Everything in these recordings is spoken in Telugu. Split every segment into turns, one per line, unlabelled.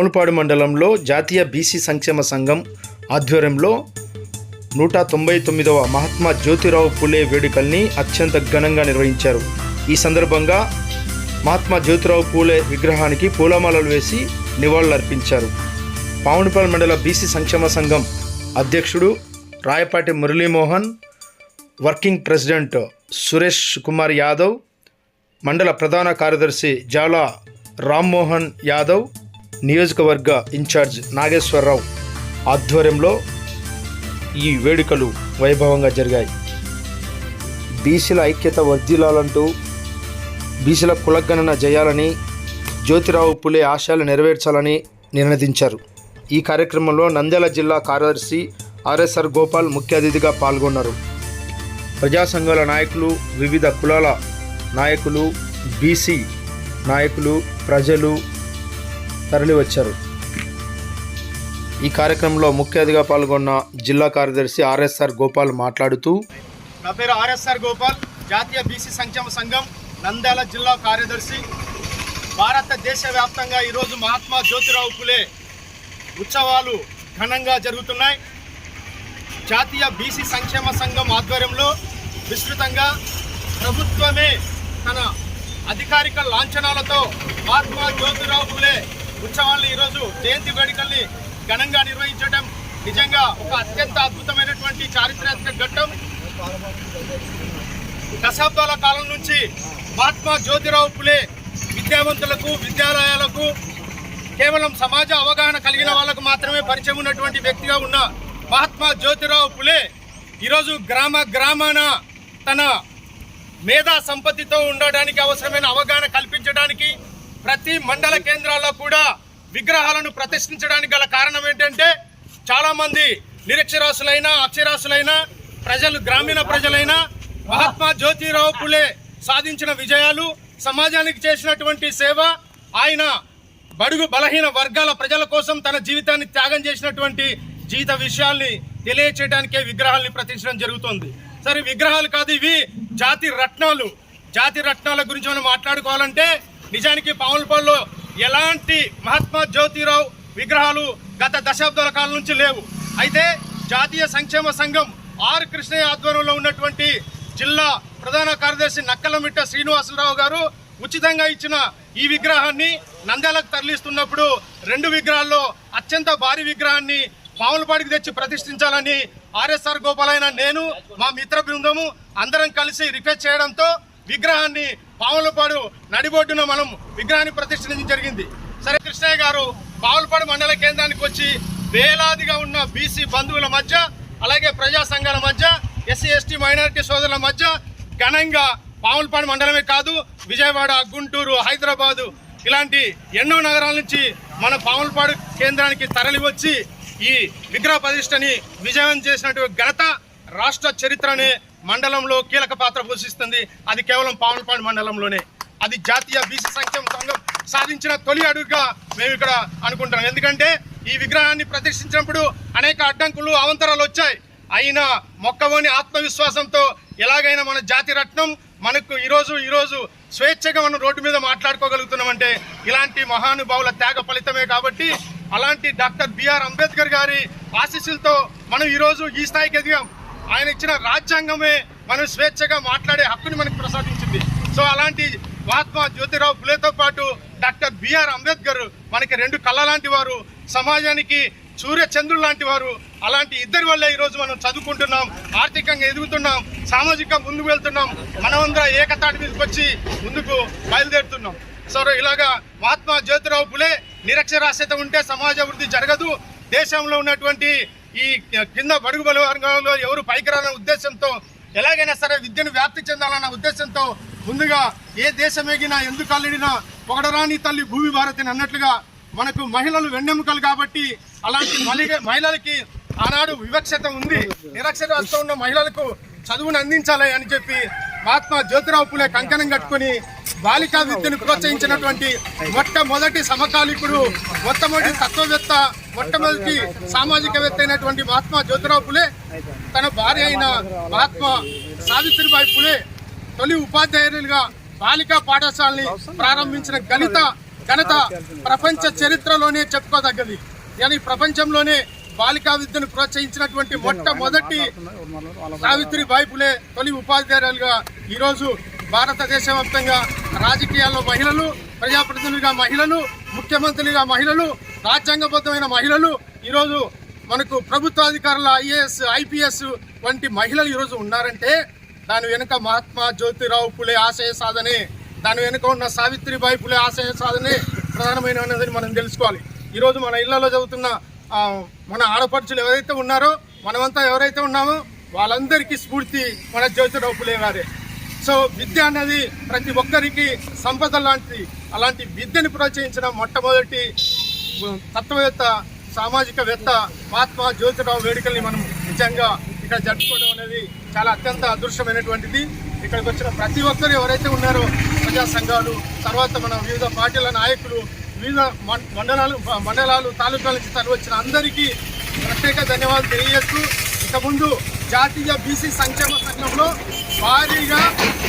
పావులపాడు మండలంలో జాతీయ బీసీ సంక్షేమ సంఘం ఆధ్వర్యంలో 199వ మహాత్మా జ్యోతిరావు పూలే వేడుకల్ని అత్యంత ఘనంగా నిర్వహించారు. ఈ సందర్భంగా మహాత్మా జ్యోతిరావు పూలే విగ్రహానికి పూలమాలలు వేసి నివాళులర్పించారు. పావులపాడు మండల బీసీ సంక్షేమ సంఘం అధ్యక్షుడు రాయపాటి మురళీమోహన్, వర్కింగ్ ప్రెసిడెంట్ సురేష్ కుమార్ యాదవ్, మండల ప్రధాన కార్యదర్శి జాలా రామ్మోహన్ యాదవ్, నియోజకవర్గ ఇన్ఛార్జ్ నాగేశ్వరరావు ఆధ్వర్యంలో ఈ వేడుకలు వైభవంగా జరిగాయి. బీసీల ఐక్యత వర్ధిల్లాలంటూ బీసీల కులగణన చేయాలని, జ్యోతిరావు పూలే ఆశయాలు నెరవేర్చాలని నిర్ణయించారు. ఈ కార్యక్రమంలో నంద్యాల జిల్లా కార్యదర్శి ఆర్ఎస్ఆర్ గోపాల్ ముఖ్య అతిథిగా పాల్గొన్నారు. ప్రజా సంఘాల నాయకులు, వివిధ కులాల నాయకులు, బీసీ నాయకులు, ప్రజలు తరలివచ్చారు. ఈ కార్యక్రమంలో ముఖ్య అతిథిగా పాల్గొన్న జిల్లా కార్యదర్శి ఆర్ఎస్ఆర్ గోపాల్ మాట్లాడుతూ,
నా పేరు ఆర్ఎస్ఆర్ గోపాల్, జాతీయ బీసీ సంక్షేమ సంఘం నంద్యాల జిల్లా కార్యదర్శి. భారతదేశ వ్యాప్తంగా ఈరోజు మహాత్మా జ్యోతిరావు పూలే ఉత్సవాలు ఘనంగా జరుగుతున్నాయి. జాతీయ బీసీ సంక్షేమ సంఘం ఆధ్వర్యంలో విస్తృతంగా ప్రభుత్వమే తన అధికారిక లాంఛనాలతో మహాత్మా జ్యోతిరావు పూలే ఉత్సవాలను ఈరోజు జయంతి వేడుకల్ని ఘనంగా నిర్వహించడం నిజంగా ఒక అత్యంత అద్భుతమైనటువంటి చారిత్రాత్మక ఘట్టం. దశాబ్దాల కాలం నుంచి మహాత్మా జ్యోతిరావు పూలే విద్యావంతులకు, విద్యాలయాలకు, కేవలం సమాజ అవగాహన కలిగిన వాళ్ళకు మాత్రమే పరిచయం ఉన్నటువంటి వ్యక్తిగా ఉన్న మహాత్మా జ్యోతిరావు పూలే ఈరోజు గ్రామాన తన మేధా సంపత్తితో ఉండడానికి అవసరమైన అవగాహన కల్పించడానికి ప్రతి మండల కేంద్రాల్లో కూడా విగ్రహాలను ప్రతిష్ఠించడానికి గల కారణం ఏంటంటే, చాలామంది నిరక్షరాస్యులైన, అక్షరాస్యులైన ప్రజలు, గ్రామీణ ప్రజలైన మహాత్మా జ్యోతిరావు పూలే సాధించిన విజయాలు, సమాజానికి చేసినటువంటి సేవ, ఆయన బడుగు బలహీన వర్గాల ప్రజల కోసం తన జీవితాన్ని త్యాగం చేసినటువంటి జీవిత విషయాల్ని తెలియచేయడానికే విగ్రహాలని ప్రతిష్ఠించడం జరుగుతుంది. సరే, విగ్రహాలు కాదు, ఇవి జాతి రత్నాలు. జాతి రత్నాల గురించి మనం మాట్లాడుకోవాలంటే నిజానికి పావులపాడులో ఎలాంటి మహాత్మా జ్యోతిరావు విగ్రహాలు గత దశాబ్దాల కాలం నుంచి లేవు. అయితే జాతీయ సంక్షేమ సంఘం ఆర్ కృష్ణయ్య ఆధ్వర్యంలో ఉన్నటువంటి జిల్లా ప్రధాన కార్యదర్శి నక్కలమిట్ట శ్రీనివాసరావు గారు ఉచితంగా ఇచ్చిన ఈ విగ్రహాన్ని నంద్యాలకు తరలిస్తున్నప్పుడు 2 విగ్రహాల్లో అత్యంత భారీ విగ్రహాన్ని పావులపాడికి తెచ్చి ప్రతిష్ఠించాలని ఆర్ఎస్ఆర్ గోపాల్ అయిన నేను, మా మిత్ర బృందము అందరం కలిసి రిక్వెస్ట్ చేయడంతో విగ్రహాన్ని పావులపాడు నడిబొడ్డున మనం విగ్రహాన్ని ప్రతిష్ఠించడం జరిగింది. సరే, కృష్ణయ్య గారు పావులపాడు మండల కేంద్రానికి వచ్చి వేలాదిగా ఉన్న బీసీ బంధువుల మధ్య, అలాగే ప్రజా సంఘాల మధ్య, ఎస్సీ ఎస్టీ మైనారిటీ సోదరుల మధ్య ఘనంగా పావులపాడు మండలమే కాదు, విజయవాడ, గుంటూరు, హైదరాబాదు ఇలాంటి ఎన్నో నగరాల నుంచి మన పావులపాడు కేంద్రానికి తరలి వచ్చి ఈ విగ్రహ ప్రతిష్టని విజయం చేసినటువంటి ఘనత రాష్ట్ర చరిత్రనే మండలంలో కీలక పాత్ర పోషిస్తుంది. అది కేవలం పావులపాడు మండలంలోనే. అది జాతీయ బీసీ సంక్షేమ సంఘం సాధించిన తొలి అడుగుగా మేము ఇక్కడ అనుకుంటున్నాం. ఎందుకంటే ఈ విగ్రహాన్ని ప్రతిష్ఠించినప్పుడు అనేక అడ్డంకులు, అవంతరాలు వచ్చాయి. అయినా మొక్కవోని ఆత్మవిశ్వాసంతో ఎలాగైనా మన జాతి రత్నం మనకు ఈరోజు స్వేచ్ఛగా మనం రోడ్డు మీద మాట్లాడుకోగలుగుతున్నామంటే ఇలాంటి మహానుభావుల త్యాగ ఫలితమే. కాబట్టి అలాంటి డాక్టర్ బిఆర్ అంబేద్కర్ గారి ఆశీస్సులతో మనం ఈరోజు ఈ స్థాయికి ఎదిగాం. ఆయన ఇచ్చిన రాజ్యాంగమే మనం స్వేచ్ఛగా మాట్లాడే హక్కుని మనకు ప్రసాదించింది. సో అలాంటి మహాత్మా జ్యోతిరావు పూలేతో పాటు డాక్టర్ బిఆర్ అంబేద్కర్ మనకి 2 కళ్ళ లాంటి వారు, సమాజానికి సూర్య చంద్రుడు లాంటి వారు. అలాంటి ఇద్దరి వల్లే ఈరోజు మనం చదువుకుంటున్నాం, ఆర్థికంగా ఎదుగుతున్నాం, సామాజికంగా ముందుకు వెళ్తున్నాం. మనమందరం ఏకతాటి మీదకి వచ్చి ముందుకు బయలుదేరుతున్నాం. సో ఇలాగా మహాత్మా జ్యోతిరావు పూలే నిరక్షరాస్యత ఉంటే సమాజ అభివృద్ధి జరగదు. దేశంలో ఉన్నటువంటి ఈ కింద బడుగు బల వర్గాల్లో ఎవరు పైకి రాలన్న ఉద్దేశంతో, ఎలాగైనా సరే విద్యను వ్యాప్తి చెందాలన్న ఉద్దేశంతో ముందుగా ఏ దేశం ఎగినా, ఎందుకు అల్లిడినా పొగడరాని తల్లి భూమి భారతిని అన్నట్లుగా మనకు మహిళలు వెన్నెముకలు. కాబట్టి అలాంటి మహిళలకి ఆనాడు వివక్షత ఉంది. నిరక్షరాస్యత ఉన్న మహిళలకు చదువును అందించాలి అని చెప్పి మహాత్మా జ్యోతిరావు పూలే కంకణం కట్టుకుని బాలికా విద్యను ప్రోత్సహించినటువంటి మొట్టమొదటి సమకాలీకుడు, మొట్టమొదటి తత్వవేత్త, మొట్టమొదటి సామాజికవేత్త అయినటువంటి మహాత్మా జ్యోతిరావు పూలే తన భార్య అయిన మహాత్మా సావిత్రిబాయి పూలే తొలి ఉపాధ్యాయులుగా బాలికా పాఠశాలని ప్రారంభించిన ఘనత ఘనత ప్రపంచ చరిత్రలోనే చెప్పుకోదగ్గది. కానీ ప్రపంచంలోనే బాలికా విద్యను ప్రోత్సహించినటువంటి మొట్టమొదటి సావిత్రిబాయి పులే తొలి ఉపాధ్యాయులుగా ఈరోజు భారతదేశ వ్యాప్తంగా రాజకీయాల్లో మహిళలు, ప్రజాప్రతినిధులుగా మహిళలు, ముఖ్యమంత్రులుగా మహిళలు, రాజ్యాంగబద్ధమైన మహిళలు, ఈరోజు మనకు ప్రభుత్వాధికారుల ఐఏఎస్, ఐపీఎస్ వంటి మహిళలు ఈరోజు ఉన్నారంటే దాని వెనుక మహాత్మా జ్యోతిరావు పులే ఆశయ సాధనే, దాని వెనుక ఉన్న సావిత్రిబాయి పులే ఆశయ సాధనే ప్రధానమైనదని మనం తెలుసుకోవాలి. ఈరోజు మన ఇళ్లలో చదువుతున్న మన ఆడపడుచులు ఎవరైతే ఉన్నారో, మనమంతా ఎవరైతే ఉన్నామో వాళ్ళందరికీ స్ఫూర్తి మన జ్యోతిరావు పులే గారే. సో విద్య అన్నది ప్రతి ఒక్కరికి సంపద లాంటిది. అలాంటి విద్యను ప్రోత్సహించిన మొట్టమొదటి తత్వవేత్త, సామాజికవేత్త మహాత్మా జ్యోతిరావు వేడుకల్ని మనం నిజంగా ఇక్కడ జరుపుకోవడం అనేది చాలా అత్యంత అదృష్టమైనటువంటిది. ఇక్కడికి వచ్చిన ప్రతి ఒక్కరు ఎవరైతే ఉన్నారో ప్రజా సంఘాలు, తర్వాత మన వివిధ పార్టీల నాయకులు, వివిధ మండలాలు తాలూకాల నుంచి తరలి వచ్చిన అందరికీ ప్రత్యేక ధన్యవాదాలు తెలియజేస్తూ, ఇంతకుముందు జాతీయ బీసీ సంక్షేమ సంఘంలో భారీగా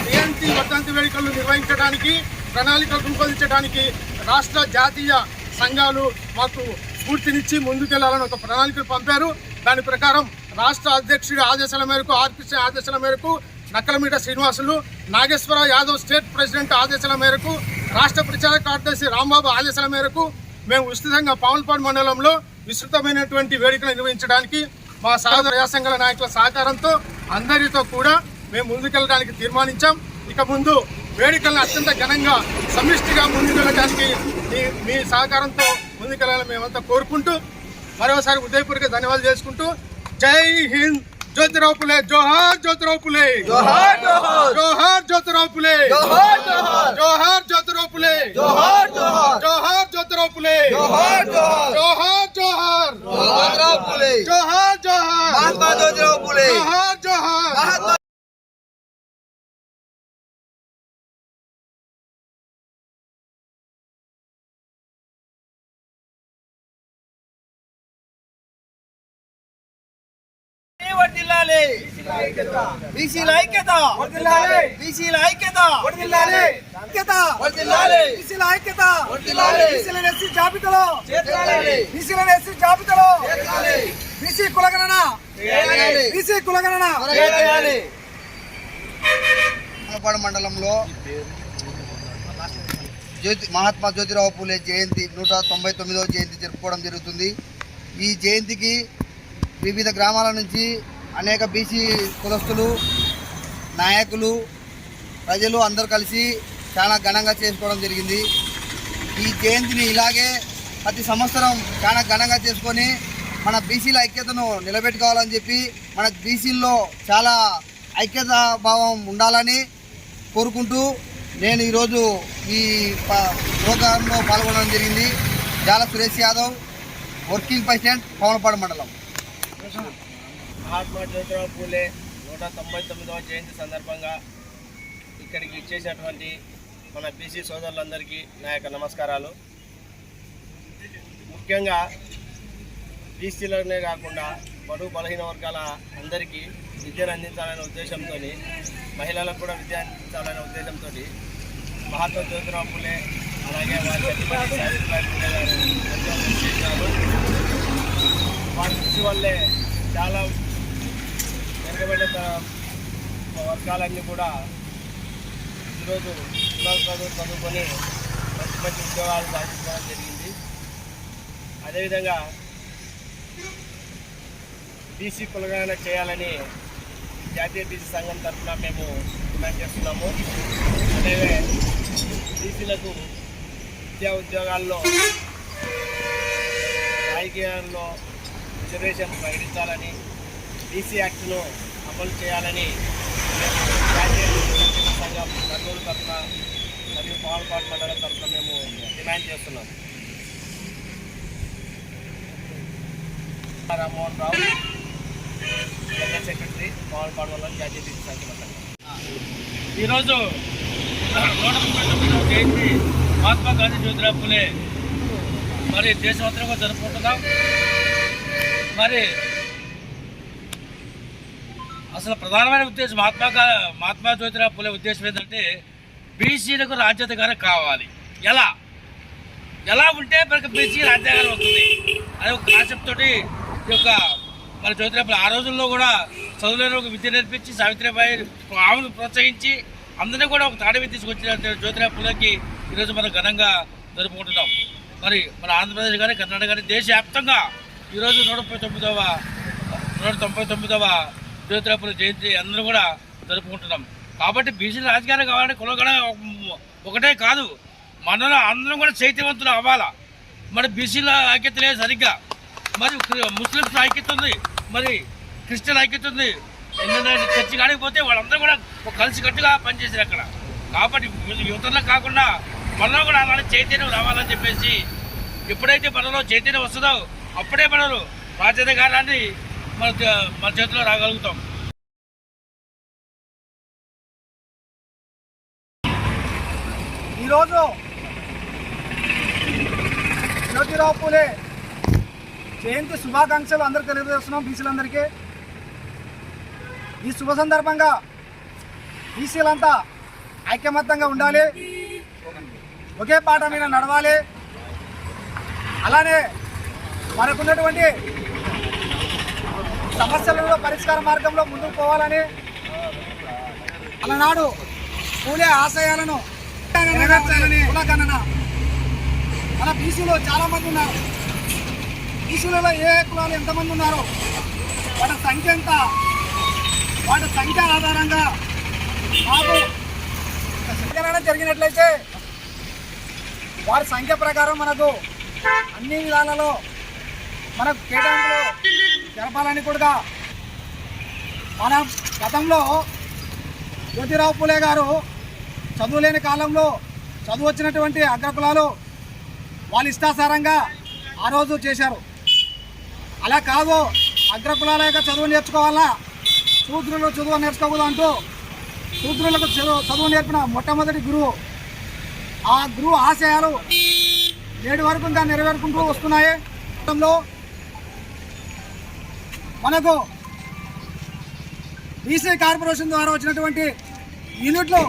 జయంతి వర్ధంతి వేడుకలు నిర్వహించడానికి, ప్రణాళికలు రూపొందించడానికి రాష్ట్ర జాతీయ సంఘాలు మాకు స్ఫూర్తినిచ్చి ముందుకెళ్లాలని ఒక ప్రణాళికలు పంపారు. దాని ప్రకారం రాష్ట్ర అధ్యక్షుడి ఆదేశాల మేరకు, ఆర్పిసి ఆదేశాల మేరకు, నక్కలమీట శ్రీనివాసులు, నాగేశ్వర యాదవ్ స్టేట్ ప్రెసిడెంట్ ఆదేశాల మేరకు, రాష్ట్ర ప్రచార కార్యదర్శి రాంబాబు ఆదేశాల మేరకు మేము విస్తృతంగా పావులపాడు మండలంలో విస్తృతమైనటువంటి వేడుకలు నిర్వహించడానికి మా సహోదర ప్రజా సంఘాల నాయకుల సహకారంతో అందరితో కూడా మేము ముందుకెళ్ళడానికి తీర్మానించాం. ఇక ముందు వేడుకలను అత్యంత ఘనంగా సమిష్టిగా ముందుకెళ్ళడానికి మీ సహకారంతో ముందుకెళ్ళాలని మేమంతా కోరుకుంటూ మరోసారి ఉదయపూర్వక ధన్యవాదాలు చేసుకుంటూ జై హింద్, జ్యోతిరావు పులే జోహార్, జ్యోతిరావు పులే జోహార్, జోహార్ జ్యోతిరావు పులే జోహార్, జోహార్ జ్యోతిరావు పులే జోహార్, జోహార్ జ్యోతిరావు పులే జోహార్, జోహార్ జోహార్ జ్యోతిరావు పులే జోహార్, జోహార్ మహాత్మా జ్యోతిరావు పులే జోహార్, జోహార్.
వర్ధిల్లాలి బీసీల ఐక్యత, బీసీల ఐక్యత, బీసీల ఐక్యత, బీసీల ఎస్సీ జాబితాలో, బీసీల ఎస్సీ జాబితాలో బీసీ కులగణన, బీసీ కులగణన.
పాలపాడు మండలంలో మహాత్మా జ్యోతిరావు పూలే జయంతి 199వ జయంతి జరుపుకోవడం జరుగుతుంది. ఈ జయంతికి వివిధ గ్రామాల నుంచి అనేక బీసీ కులస్తులు, నాయకులు, ప్రజలు అందరూ కలిసి చాలా ఘనంగా చేసుకోవడం జరిగింది. ఈ జయంతిని ఇలాగే ప్రతి సంవత్సరం చాలా ఘనంగా చేసుకొని మన బీసీల ఐక్యతను నిలబెట్టుకోవాలని చెప్పి, మన బీసీల్లో చాలా ఐక్యత భావం ఉండాలని కోరుకుంటూ నేను ఈరోజు ఈ ప్రోగ్రాంలో పాల్గొనడం జరిగింది. జాల సురేష్ యాదవ్, వర్కింగ్ ప్రెసిడెంట్, పవనపాడు మండలం.
మహాత్మా జ్యోతిరావు పూలే 199వ జయంతి సందర్భంగా ఇక్కడికి ఇచ్చేసినటువంటి మన బీసీ సోదరులందరికీ నా యొక్క నమస్కారాలు. ముఖ్యంగా బీసీలనే కాకుండా బడుగు బలహీన వర్గాల అందరికీ విద్యను అందించాలనే ఉద్దేశంతో, మహిళలకు కూడా విద్య అందించాలనే ఉద్దేశంతో మహాత్మా జ్యోతిరావు పూలే అలాగే వారి సావిత్రిబాయి పూలే గారు ఎంతో కృషి చేశారు. వారి కృషి వల్లే చాలా వెనుకబడిన వర్గాలన్నీ కూడా ఈరోజు చదువుకొని మంచి మంచి ఉద్యోగాలు సాధించడం జరిగింది. అదేవిధంగా బీసీ కులగణన చేయాలని జాతీయ బీసీ సంఘం తరఫున మేము డిమాండ్ చేస్తున్నాము. అలాగే బీసీలకు విద్యా ఉద్యోగాల్లో, రాజకీయాల్లో రిజర్వేషన్ ప్రకటించాలని, బీసీ యాక్ట్ను అమలు చేయాలని జాతీయ సంఘం కర్నూలు తరఫున మరియు పాలపాడు మండలం తరఫున మేము డిమాండ్ చేస్తున్నాం. రామ్మోహన్ రావు, జనరల్ సెక్రటరీ, పాలపాడు మండలం జాతీయ బీసీ సంఘం.
ఈరోజు 199వ జయంతి మహాత్మా గాంధీ జ్యోతిరావు పూలే మరి దేశవ్యాప్తంగా జరుపుకుంటున్నాం. మరి అసలు ప్రధానమైన ఉద్దేశం మహాత్మా జ్యోతిరావు పూలే ఉద్దేశం ఏంటంటే బీసీలకు రాజ్యాధికారం కావాలి. ఎలా ఎలా ఉంటే మనకి బీసీ రాజ్యాంగం వస్తుంది అనే ఒక కాన్సెప్ట్ తోటి ఈ యొక్క మన జ్యోతిరావు పూలే ఆ రోజుల్లో కూడా చదువులేని ఒక విద్య నేర్పించి సావిత్రిబాయి ఆమెను ప్రోత్సహించి అందరినీ కూడా ఒక తాడవి తీసుకొచ్చిన జ్యోతిరావు పూలేకి ఈరోజు మనం ఘనంగా జరుపుకుంటున్నాం. మరి మన ఆంధ్రప్రదేశ్ కానీ కర్ణాటక కానీ దేశవ్యాప్తంగా ఈరోజు 199వ జ్యోతిరావు పూలే జయంతి అందరూ కూడా జరుపుకుంటున్నాం. కాబట్టి బీసీ రాజకీయాలు కావాలంటే కులగడ ఒకటే కాదు, మనలో అందరం కూడా చైతన్యవంతులు అవ్వాలా. మరి బీసీల ఐక్యత లేదు సరిగ్గా, మరి ముస్లిమ్స్ ఐక్యత ఉంది, మరి క్రిస్టియన్ ఐక్యత ఉంది. చర్చి కాడికి పోతే వాళ్ళందరూ కూడా కలిసికట్టుగా పనిచేసారు అక్కడ. కాబట్టి యువతలో కాకుండా మనలో కూడా అలాంటి చైతన్యం రావాలని చెప్పేసి ఎప్పుడైతే మనలో చైతన్యం వస్తుందో అప్పుడే మనలో రాజ్యాధికారాన్ని మన చేతిలో రాగలుగుతాం.
ఈరోజు జ్యోతిరావు పూలే జయంతి శుభాకాంక్షలు అందరికీ తెలియజేస్తున్నాం బీసీలందరికీ. ఈ శుభ సందర్భంగా బీసీలంతా ఐకమత్యంగా ఉండాలి, ఒకే పాట మీద నడవాలి. అలానే మనకున్నటువంటి సమస్యలలో పరిష్కార మార్గంలో ముందుకు పోవాలని అలనాడు పూలే ఆశయాలను నెరవేర్చాలని కులగణన మన బీసీలో చాలామంది ఉన్నారు. బీసీలలో ఏ కులాలు ఎంతమంది ఉన్నారో వాటి సంఖ్య ఎంత, వాటి సంఖ్య ఆధారంగా మాకు జనగణన జరిగినట్లయితే వారి సంఖ్య ప్రకారం మనకు అన్ని విధాలలో మనకు కేటాయింపులు జరపాలని కూడా మన గతంలో జ్యోతిరావు పూలే గారు చదువు లేని కాలంలో చదువు వచ్చినటువంటి అగ్రకులాలు వాళ్ళ ఇష్టాసారంగా ఆ రోజు చేశారు. అలా కాదు, అగ్రకులాల యొక్క చదువు నేర్చుకోవాలా, శూద్రులు చదువు నేర్చుకోకూడదు అంటూ శూద్రులకు చదువు నేర్పిన మొట్టమొదటి గురువు. ఆ గురువు ఆశయాలు నేటి వరకు ఇంకా నెరవేరుకుంటూ వస్తున్నాయి. మనకు బీసీ కార్పొరేషన్ ద్వారా వచ్చినటువంటి యూనిట్లు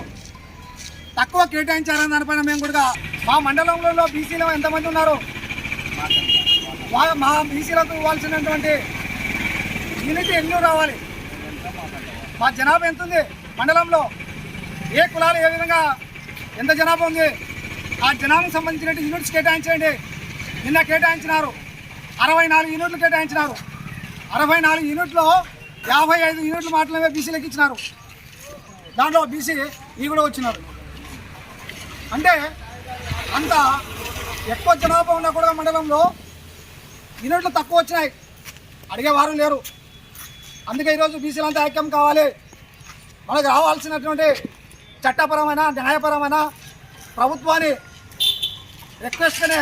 తక్కువ కేటాయించారని దానిపైన మేము కూడా మా మండలంలో బీసీలో ఎంతమంది ఉన్నారు, మా బీసీలకు ఇవ్వాల్సినటువంటి యూనిట్ ఎన్ని రావాలి, మా జనాభా ఎంత ఉంది మండలంలో, ఏ కులాలు ఏ విధంగా ఎంత జనాభా ఉంది, ఆ జనాభాకు సంబంధించిన యూనిట్స్ కేటాయించండి. నిన్న కేటాయించినారు 64 యూనిట్లు కేటాయించినారు. 64 యూనిట్లో 55 యూనిట్లు మాత్రమే బీసీలకు ఇచ్చినారు. దాంట్లో బీసీ ఈ కూడా వచ్చినారు. అంటే అంత ఎక్కువ జనాభా ఉన్నా కూడా మండలంలో యూనిట్లు తక్కువ వచ్చినాయి, అడిగేవారు లేరు. అందుకే ఈరోజు బీసీలంతా ఐక్యం కావాలి. మనకు రావాల్సినటువంటి చట్టపరమైన న్యాయపరమైన ప్రభుత్వాన్ని రిక్వెస్ట్గానే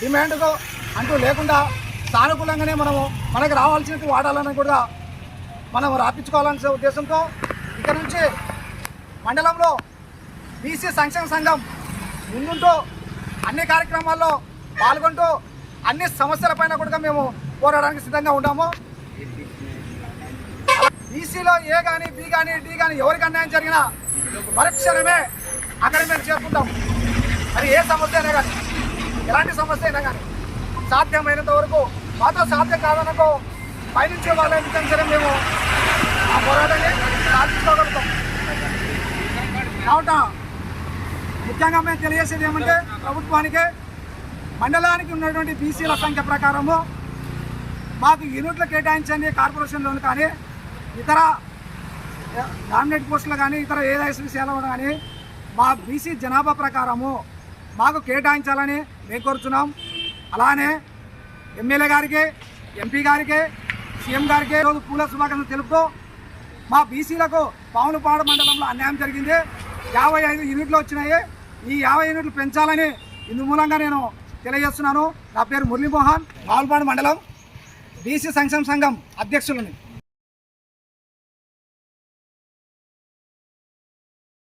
డిమాండ్గా అంటూ లేకుండా సానుకూలంగానే మనకు రావాల్సిన వాడాలని కూడా మనం రాపించుకోవాలనే ఉద్దేశంతో ఇక్కడ నుంచి మండలంలో బీసీ సంక్షేమ సంఘం ముందుంటూ అన్ని కార్యక్రమాల్లో పాల్గొంటూ అన్ని సమస్యలపైన కూడా మేము పోరాడడానికి సిద్ధంగా ఉన్నాము. బీసీలో ఏ కానీ బి కానీ డి కానీ ఎవరికి అన్యాయం జరిగినా మరుక్షణమే అక్కడ మేము చేరుకుంటాం. అది ఏ సమస్య అయినా కానీ, ఎలాంటి సమస్య అయినా కానీ సాధ్యమైనంత వరకు మాతో సాధ్యం కాదనుకో పైనుంచి వాళ్ళ సరే మేము ఆ పోరాటాన్ని సాధించుకోగలుగుతాం. కాబట్టి ముఖ్యంగా మేము తెలియజేసేది ఏమంటే ప్రభుత్వానికి మండలానికి ఉన్నటువంటి బీసీల సంఖ్య ప్రకారము మాకు యూనిట్లు కేటాయించండి, కార్పొరేషన్లోను కానీ ఇతర డామినేట్ పోస్టులు కానీ ఇతర ఏదైనా విషయాలు కానీ మా బీసీ జనాభా ప్రకారము మాకు కేటాయించాలని మేము కోరుచున్నాం. అలానే ఎమ్మెల్యే గారికి, ఎంపీ గారికి, సీఎం గారికి ఈరోజు పూల శుభాకాంక్షలు తెలుపుతూ మా బీసీలకు పావులపాడు మండలంలో అన్యాయం జరిగింది. 55 యూనిట్లు వచ్చినాయి. ఈ 50 యూనిట్లు పెంచాలని ఇందు మూలంగా నేను తెలియజేస్తున్నాను. నా పేరు మురళీమోహన్, పావులపాడు మండలం బీసీ సంక్షేమ సంఘం అధ్యక్షులని.